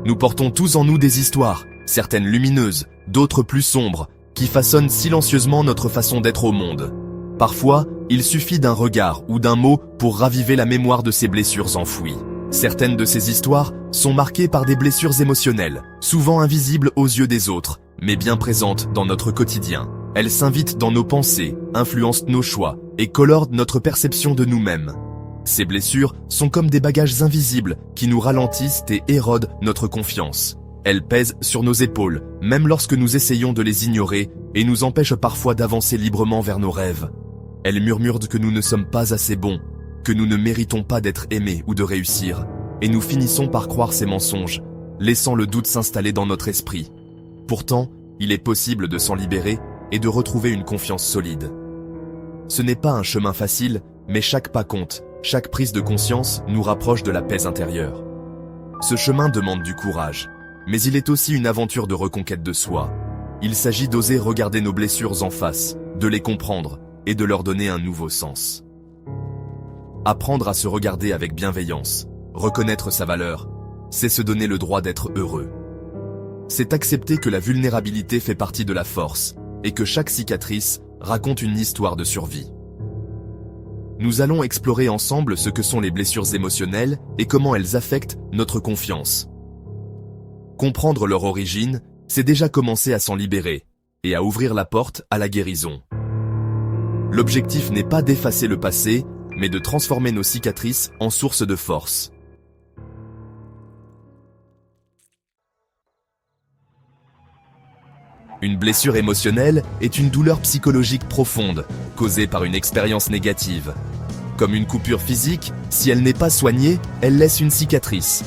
Nous portons tous en nous des histoires, certaines lumineuses, d'autres plus sombres, qui façonnent silencieusement notre façon d'être au monde. Parfois, il suffit d'un regard ou d'un mot pour raviver la mémoire de ces blessures enfouies. Certaines de ces histoires sont marquées par des blessures émotionnelles, souvent invisibles aux yeux des autres, mais bien présentes dans notre quotidien. Elles s'invitent dans nos pensées, influencent nos choix et colorent notre perception de nous-mêmes. Ces blessures sont comme des bagages invisibles qui nous ralentissent et érodent notre confiance. Elles pèsent sur nos épaules, même lorsque nous essayons de les ignorer, et nous empêchent parfois d'avancer librement vers nos rêves. Elles murmurent que nous ne sommes pas assez bons, que nous ne méritons pas d'être aimés ou de réussir, et nous finissons par croire ces mensonges, laissant le doute s'installer dans notre esprit. Pourtant, il est possible de s'en libérer et de retrouver une confiance solide. Ce n'est pas un chemin facile, mais chaque pas compte, chaque prise de conscience nous rapproche de la paix intérieure. Ce chemin demande du courage, mais il est aussi une aventure de reconquête de soi. Il s'agit d'oser regarder nos blessures en face, de les comprendre et de leur donner un nouveau sens. Apprendre à se regarder avec bienveillance, reconnaître sa valeur, c'est se donner le droit d'être heureux. C'est accepter que la vulnérabilité fait partie de la force et que chaque cicatrice raconte une histoire de survie. Nous allons explorer ensemble ce que sont les blessures émotionnelles et comment elles affectent notre confiance. Comprendre leur origine, c'est déjà commencer à s'en libérer et à ouvrir la porte à la guérison. L'objectif n'est pas d'effacer le passé, mais de transformer nos cicatrices en source de force. Une blessure émotionnelle est une douleur psychologique profonde, causée par une expérience négative. Comme une coupure physique, si elle n'est pas soignée, elle laisse une cicatrice.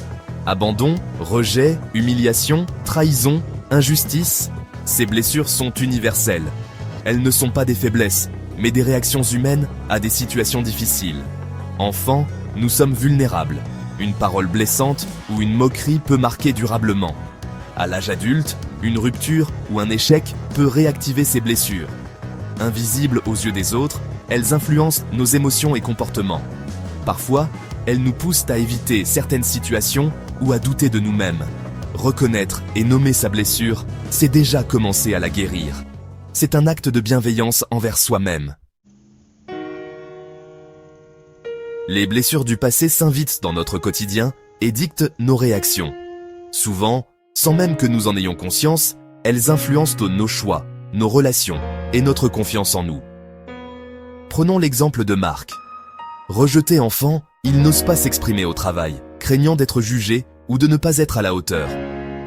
Abandon, rejet, humiliation, trahison, injustice, ces blessures sont universelles. Elles ne sont pas des faiblesses, mais des réactions humaines à des situations difficiles. Enfants, nous sommes vulnérables. Une parole blessante ou une moquerie peut marquer durablement. À l'âge adulte, une rupture ou un échec peut réactiver ces blessures. Invisibles aux yeux des autres, elles influencent nos émotions et comportements. Parfois, elles nous poussent à éviter certaines situations ou à douter de nous-mêmes. Reconnaître et nommer sa blessure, c'est déjà commencer à la guérir. C'est un acte de bienveillance envers soi-même. Les blessures du passé s'invitent dans notre quotidien et dictent nos réactions. Souvent, sans même que nous en ayons conscience, elles influencent nos choix, nos relations et notre confiance en nous. Prenons l'exemple de Marc. Rejeté enfant, il n'ose pas s'exprimer au travail, craignant d'être jugé ou de ne pas être à la hauteur.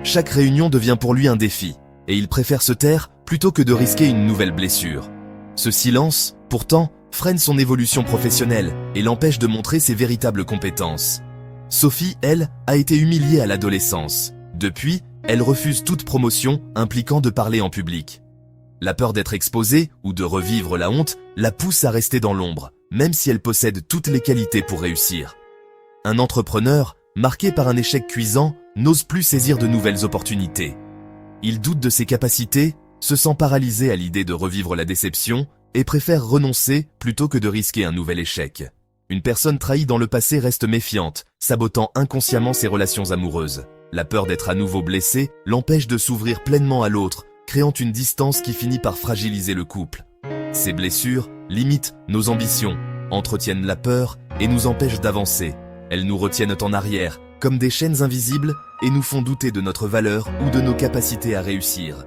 Chaque réunion devient pour lui un défi, et il préfère se taire plutôt que de risquer une nouvelle blessure. Ce silence, pourtant, freine son évolution professionnelle et l'empêche de montrer ses véritables compétences. Sophie, elle, a été humiliée à l'adolescence. Depuis, elle refuse toute promotion impliquant de parler en public. La peur d'être exposée ou de revivre la honte la pousse à rester dans l'ombre, même si elle possède toutes les qualités pour réussir. Un entrepreneur, marqué par un échec cuisant, n'ose plus saisir de nouvelles opportunités. Il doute de ses capacités, se sent paralysé à l'idée de revivre la déception et préfère renoncer plutôt que de risquer un nouvel échec. Une personne trahie dans le passé reste méfiante, sabotant inconsciemment ses relations amoureuses. La peur d'être à nouveau blessé l'empêche de s'ouvrir pleinement à l'autre, créant une distance qui finit par fragiliser le couple. Ces blessures limitent nos ambitions, entretiennent la peur et nous empêchent d'avancer. Elles nous retiennent en arrière, comme des chaînes invisibles, et nous font douter de notre valeur ou de nos capacités à réussir.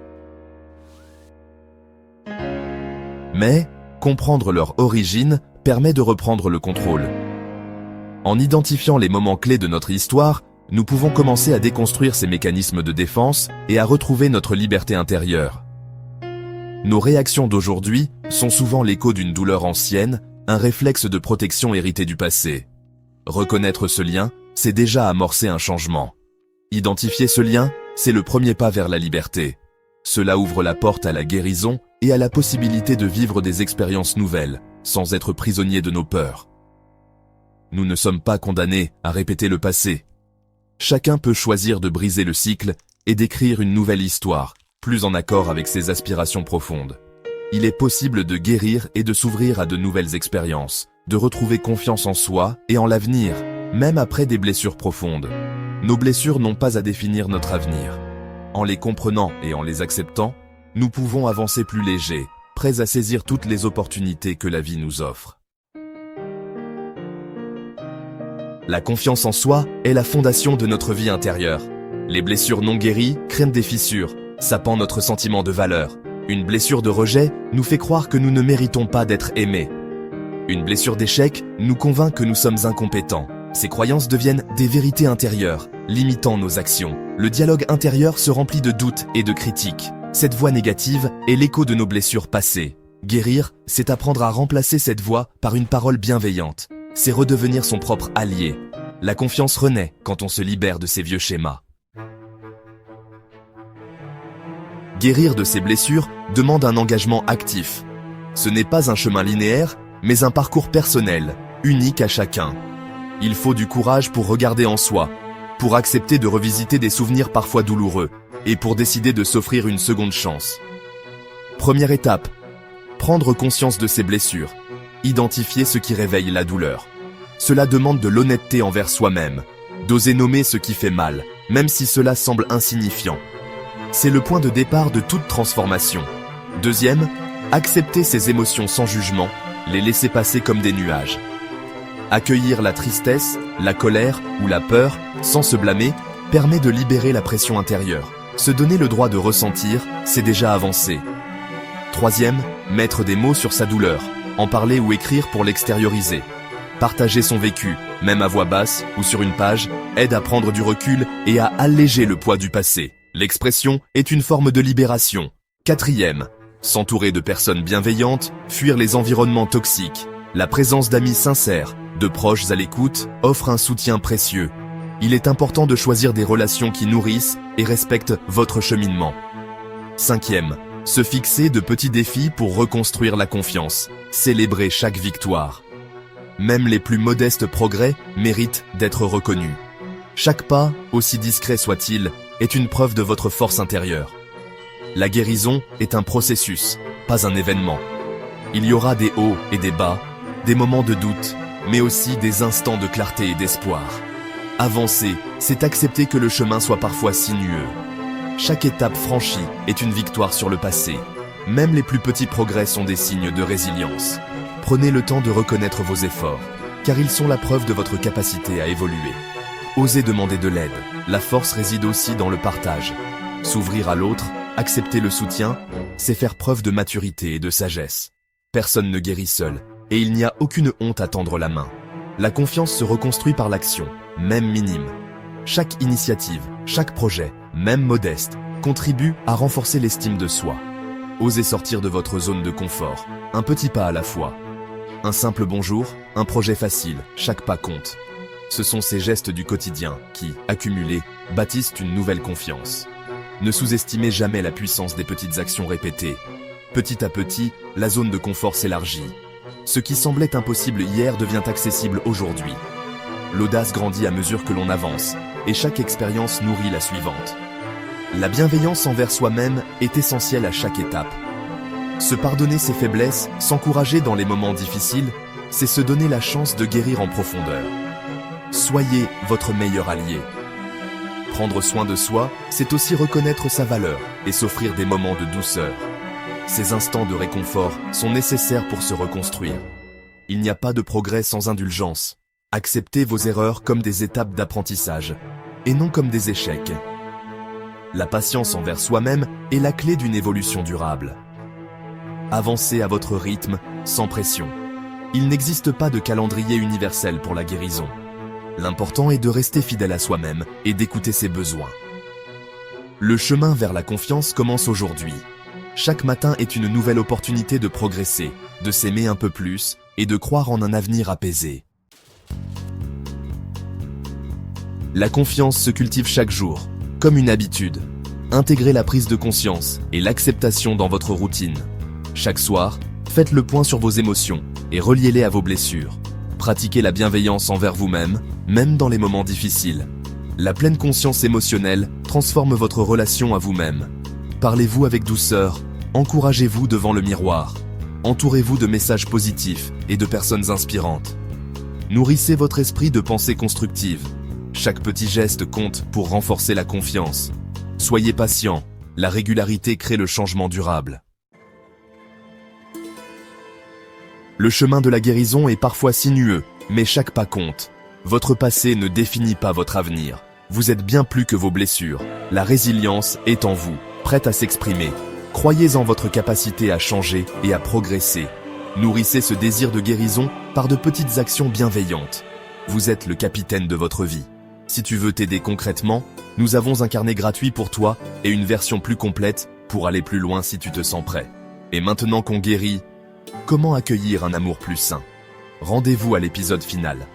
Mais, comprendre leur origine permet de reprendre le contrôle. En identifiant les moments clés de notre histoire, nous pouvons commencer à déconstruire ces mécanismes de défense et à retrouver notre liberté intérieure. Nos réactions d'aujourd'hui sont souvent l'écho d'une douleur ancienne, un réflexe de protection hérité du passé. Reconnaître ce lien, c'est déjà amorcer un changement. Identifier ce lien, c'est le premier pas vers la liberté. Cela ouvre la porte à la guérison et à la possibilité de vivre des expériences nouvelles, sans être prisonniers de nos peurs. Nous ne sommes pas condamnés à répéter le passé. Chacun peut choisir de briser le cycle et d'écrire une nouvelle histoire, plus en accord avec ses aspirations profondes. Il est possible de guérir et de s'ouvrir à de nouvelles expériences, de retrouver confiance en soi et en l'avenir, même après des blessures profondes. Nos blessures n'ont pas à définir notre avenir. En les comprenant et en les acceptant, nous pouvons avancer plus légers, prêts à saisir toutes les opportunités que la vie nous offre. La confiance en soi est la fondation de notre vie intérieure. Les blessures non guéries créent des fissures, sapant notre sentiment de valeur. Une blessure de rejet nous fait croire que nous ne méritons pas d'être aimés. Une blessure d'échec nous convainc que nous sommes incompétents. Ces croyances deviennent des vérités intérieures, limitant nos actions. Le dialogue intérieur se remplit de doutes et de critiques. Cette voix négative est l'écho de nos blessures passées. Guérir, c'est apprendre à remplacer cette voix par une parole bienveillante. C'est redevenir son propre allié. La confiance renaît quand on se libère de ces vieux schémas. Guérir de ces blessures demande un engagement actif. Ce n'est pas un chemin linéaire, mais un parcours personnel, unique à chacun. Il faut du courage pour regarder en soi, pour accepter de revisiter des souvenirs parfois douloureux, et pour décider de s'offrir une seconde chance. Première étape, prendre conscience de ses blessures, identifier ce qui réveille la douleur. Cela demande de l'honnêteté envers soi-même, d'oser nommer ce qui fait mal, même si cela semble insignifiant. C'est le point de départ de toute transformation. Deuxième, accepter ses émotions sans jugement, les laisser passer comme des nuages. Accueillir la tristesse, la colère ou la peur, sans se blâmer, permet de libérer la pression intérieure. Se donner le droit de ressentir, c'est déjà avancer. Troisième, mettre des mots sur sa douleur, en parler ou écrire pour l'extérioriser. Partager son vécu, même à voix basse ou sur une page, aide à prendre du recul et à alléger le poids du passé. L'expression est une forme de libération. Quatrième, s'entourer de personnes bienveillantes, fuir les environnements toxiques. La présence d'amis sincères, de proches à l'écoute, offre un soutien précieux. Il est important de choisir des relations qui nourrissent et respectent votre cheminement. Cinquième, se fixer de petits défis pour reconstruire la confiance. Célébrer chaque victoire. Même les plus modestes progrès méritent d'être reconnus. Chaque pas, aussi discret soit-il, est une preuve de votre force intérieure. La guérison est un processus, pas un événement. Il y aura des hauts et des bas, des moments de doute, mais aussi des instants de clarté et d'espoir. Avancer, c'est accepter que le chemin soit parfois sinueux. Chaque étape franchie est une victoire sur le passé. Même les plus petits progrès sont des signes de résilience. Prenez le temps de reconnaître vos efforts, car ils sont la preuve de votre capacité à évoluer. Osez demander de l'aide. La force réside aussi dans le partage. S'ouvrir à l'autre, accepter le soutien, c'est faire preuve de maturité et de sagesse. Personne ne guérit seul, et il n'y a aucune honte à tendre la main. La confiance se reconstruit par l'action, même minime. Chaque initiative, chaque projet, même modeste, contribue à renforcer l'estime de soi. Osez sortir de votre zone de confort, un petit pas à la fois. Un simple bonjour, un projet facile, chaque pas compte. Ce sont ces gestes du quotidien qui, accumulés, bâtissent une nouvelle confiance. Ne sous-estimez jamais la puissance des petites actions répétées. Petit à petit, la zone de confort s'élargit. Ce qui semblait impossible hier devient accessible aujourd'hui. L'audace grandit à mesure que l'on avance, et chaque expérience nourrit la suivante. La bienveillance envers soi-même est essentielle à chaque étape. Se pardonner ses faiblesses, s'encourager dans les moments difficiles, c'est se donner la chance de guérir en profondeur. Soyez votre meilleur allié. Prendre soin de soi, c'est aussi reconnaître sa valeur et s'offrir des moments de douceur. Ces instants de réconfort sont nécessaires pour se reconstruire. Il n'y a pas de progrès sans indulgence. Acceptez vos erreurs comme des étapes d'apprentissage, et non comme des échecs. La patience envers soi-même est la clé d'une évolution durable. Avancez à votre rythme, sans pression. Il n'existe pas de calendrier universel pour la guérison. L'important est de rester fidèle à soi-même et d'écouter ses besoins. Le chemin vers la confiance commence aujourd'hui. Chaque matin est une nouvelle opportunité de progresser, de s'aimer un peu plus et de croire en un avenir apaisé. La confiance se cultive chaque jour, comme une habitude. Intégrez la prise de conscience et l'acceptation dans votre routine. Chaque soir, faites le point sur vos émotions et reliez-les à vos blessures. Pratiquez la bienveillance envers vous-même, même dans les moments difficiles. La pleine conscience émotionnelle transforme votre relation à vous-même. Parlez-vous avec douceur, encouragez-vous devant le miroir. Entourez-vous de messages positifs et de personnes inspirantes. Nourrissez votre esprit de pensées constructives. Chaque petit geste compte pour renforcer la confiance. Soyez patient, la régularité crée le changement durable. Le chemin de la guérison est parfois sinueux, mais chaque pas compte. Votre passé ne définit pas votre avenir. Vous êtes bien plus que vos blessures. La résilience est en vous, prête à s'exprimer. Croyez en votre capacité à changer et à progresser. Nourrissez ce désir de guérison par de petites actions bienveillantes. Vous êtes le capitaine de votre vie. Si tu veux t'aider concrètement, nous avons un carnet gratuit pour toi et une version plus complète pour aller plus loin si tu te sens prêt. Et maintenant qu'on guérit, comment accueillir un amour plus sain? Rendez-vous à l'épisode final.